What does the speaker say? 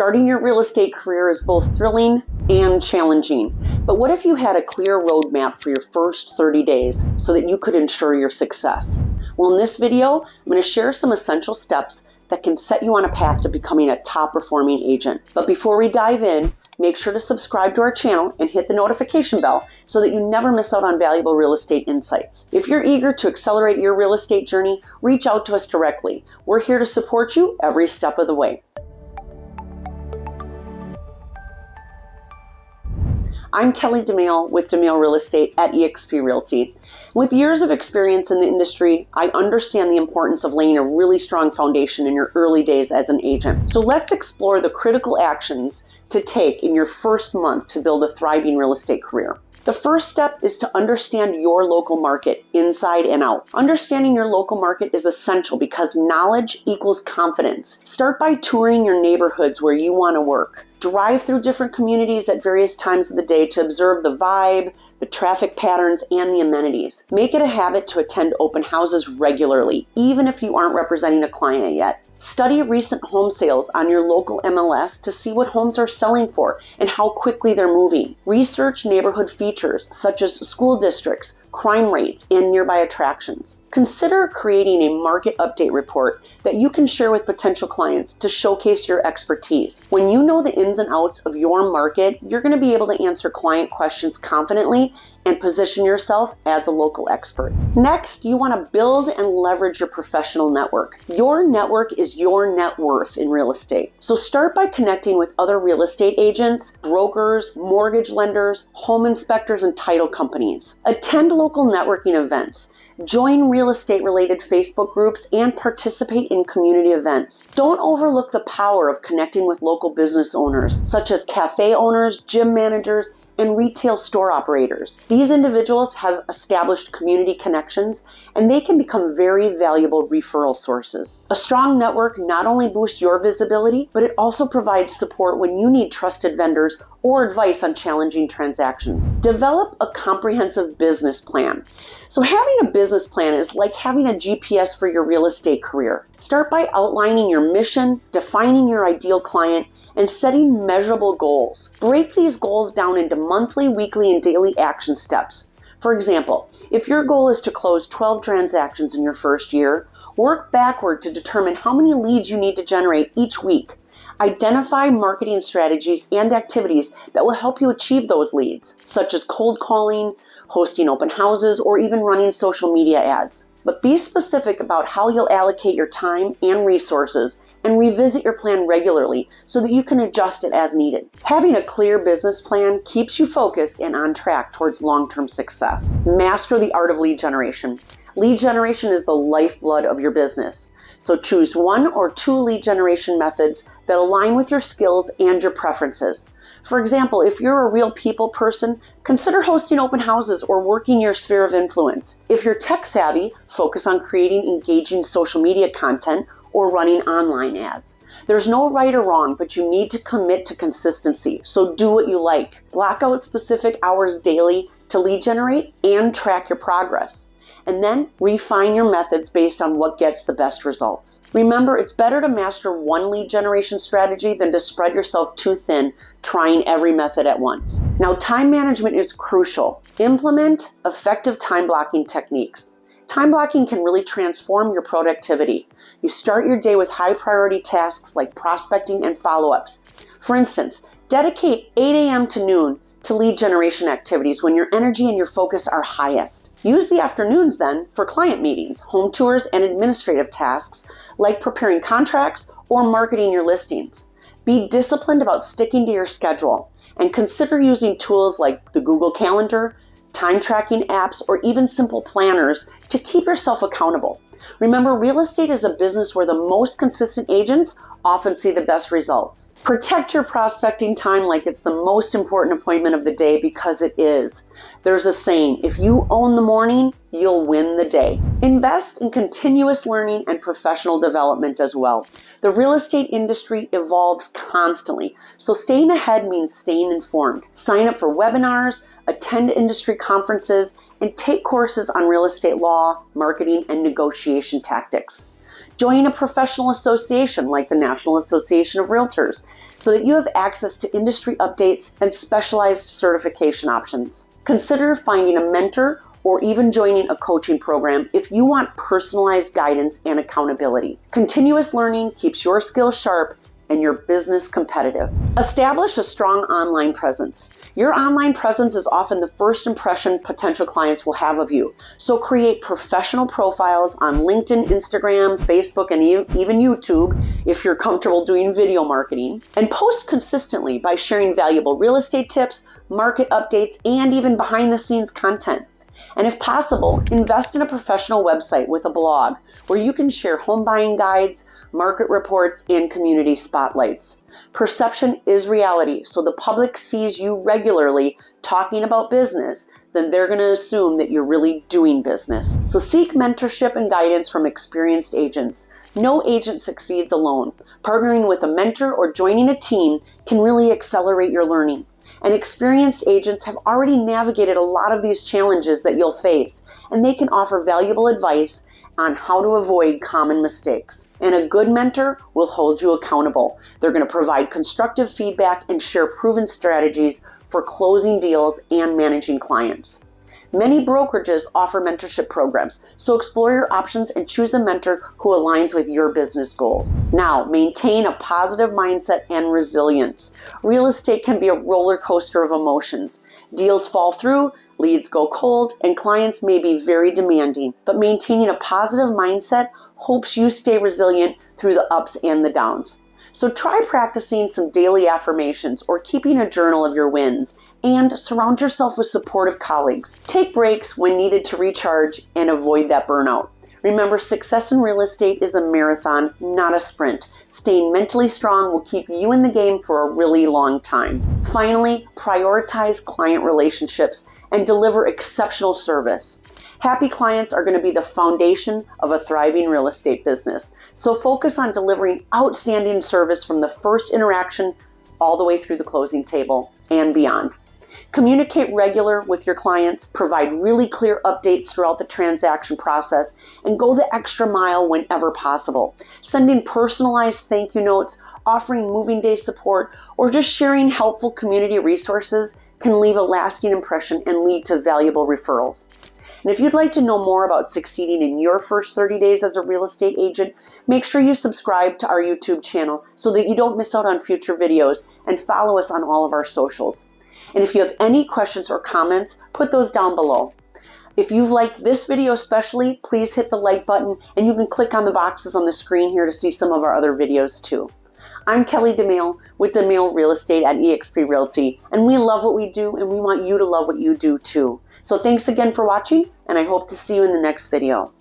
Starting your real estate career is both thrilling and challenging. But what if you had a clear roadmap for your first 30 days so that you could ensure your success? Well, in this video, I'm going to share some essential steps that can set you on a path to becoming a top performing agent. But before we dive in, make sure to subscribe to our channel and hit the notification bell so that you never miss out on valuable real estate insights. If you're eager to accelerate your real estate journey, reach out to us directly. We're here to support you every step of the way. I'm Kelly Domaille with Domaille Real Estate at eXp Realty. With years of experience in the industry, I understand the importance of laying a really strong foundation in your early days as an agent. So let's explore the critical actions to take in your first month to build a thriving real estate career. The first step is to understand your local market inside and out. Understanding your local market is essential because knowledge equals confidence. Start by touring your neighborhoods where you want to work. Drive through different communities at various times of the day to observe the vibe, the traffic patterns, and the amenities. Make it a habit to attend open houses regularly, even if you aren't representing a client yet. Study recent home sales on your local MLS to see what homes are selling for and how quickly they're moving. Research neighborhood features such as school districts, crime rates, and nearby attractions. Consider creating a market update report that you can share with potential clients to showcase your expertise. When you know the ins and outs of your market, you're going to be able to answer client questions confidently and position yourself as a local expert. Next, you want to build and leverage your professional network. Your network is your net worth in real estate. So start by connecting with other real estate agents, brokers, mortgage lenders, home inspectors, and title companies. Attend local networking events. Join real estate related Facebook groups and participate in community events. Don't overlook the power of connecting with local business owners, such as cafe owners, gym managers, and retail store operators. These individuals have established community connections and they can become very valuable referral sources. A strong network not only boosts your visibility, but it also provides support when you need trusted vendors or advice on challenging transactions. Develop a comprehensive business plan. So having a business plan is like having a GPS for your real estate career. Start by outlining your mission, defining your ideal client, and setting measurable goals. Break these goals down into monthly, weekly, and daily action steps. For example, if your goal is to close 12 transactions in your first year, work backward to determine how many leads you need to generate each week. Identify marketing strategies and activities that will help you achieve those leads, such as cold calling, hosting open houses, or even running social media ads. But be specific about how you'll allocate your time and resources and revisit your plan regularly so that you can adjust it as needed. Having a clear business plan keeps you focused and on track towards long-term success. Master the art of lead generation. Lead generation is the lifeblood of your business. So choose one or two lead generation methods that align with your skills and your preferences. For example, if you're a real people person, consider hosting open houses or working your sphere of influence. If you're tech savvy, focus on creating engaging social media content or running online ads. There's no right or wrong, but you need to commit to consistency. So do what you like. Block out specific hours daily to lead generate and track your progress. And then refine your methods based on what gets the best results. Remember, it's better to master one lead generation strategy than to spread yourself too thin trying every method at once. Now, time management is crucial. Implement effective time blocking techniques. Time blocking can really transform your productivity. You start your day with high priority tasks like prospecting and follow-ups. For instance, dedicate 8 a.m. to noon to lead generation activities when your energy and your focus are highest. Use the afternoons then for client meetings, home tours, and administrative tasks like preparing contracts or marketing your listings. Be disciplined about sticking to your schedule and consider using tools like the Google Calendar, time tracking apps, or even simple planners to keep yourself accountable. Remember, real estate is a business where the most consistent agents often see the best results. Protect your prospecting time like it's the most important appointment of the day, because it is. There's a saying, if you own the morning, you'll win the day. Invest in continuous learning and professional development as well. The real estate industry evolves constantly, so staying ahead means staying informed. Sign up for webinars, attend industry conferences, and take courses on real estate law, marketing, and negotiation tactics. Join a professional association like the National Association of Realtors so that you have access to industry updates and specialized certification options. Consider finding a mentor or even joining a coaching program if you want personalized guidance and accountability. Continuous learning keeps your skills sharp and your business competitive. Establish a strong online presence. Your online presence is often the first impression potential clients will have of you. So create professional profiles on LinkedIn, Instagram, Facebook, and even YouTube if you're comfortable doing video marketing. And post consistently by sharing valuable real estate tips, market updates, and even behind the scenes content. And if possible, invest in a professional website with a blog where you can share home buying guides, market reports, and community spotlights. Perception is reality, so the public sees you regularly talking about business, then they're going to assume that you're really doing business. So seek mentorship and guidance from experienced agents. No agent succeeds alone. Partnering with a mentor or joining a team can really accelerate your learning. And experienced agents have already navigated a lot of these challenges that you'll face, and they can offer valuable advice on how to avoid common mistakes. And a good mentor will hold you accountable. They're going to provide constructive feedback and share proven strategies for closing deals and managing clients. Many brokerages offer mentorship programs, so explore your options and choose a mentor who aligns with your business goals. Now, maintain a positive mindset and resilience. Real estate can be a roller coaster of emotions. Deals fall through, leads go cold, and clients may be very demanding, but maintaining a positive mindset hopes you stay resilient through the ups and the downs. So try practicing some daily affirmations or keeping a journal of your wins, and surround yourself with supportive colleagues. Take breaks when needed to recharge and avoid that burnout. Remember, success in real estate is a marathon, not a sprint. Staying mentally strong will keep you in the game for a really long time. Finally, prioritize client relationships and deliver exceptional service. Happy clients are going to be the foundation of a thriving real estate business. So focus on delivering outstanding service from the first interaction all the way through the closing table and beyond. Communicate regular with your clients, provide really clear updates throughout the transaction process, and go the extra mile whenever possible. Sending personalized thank you notes, offering moving day support, or just sharing helpful community resources can leave a lasting impression and lead to valuable referrals. And if you'd like to know more about succeeding in your first 30 days as a real estate agent, make sure you subscribe to our YouTube channel so that you don't miss out on future videos, and follow us on all of our socials. And if you have any questions or comments, put those down below. If you've liked this video especially, please hit the like button, and you can click on the boxes on the screen here to see some of our other videos too. I'm Kelly Domaille with Domaille Real Estate at eXp Realty, and we love what we do, and we want you to love what you do too. So thanks again for watching, and I hope to see you in the next video.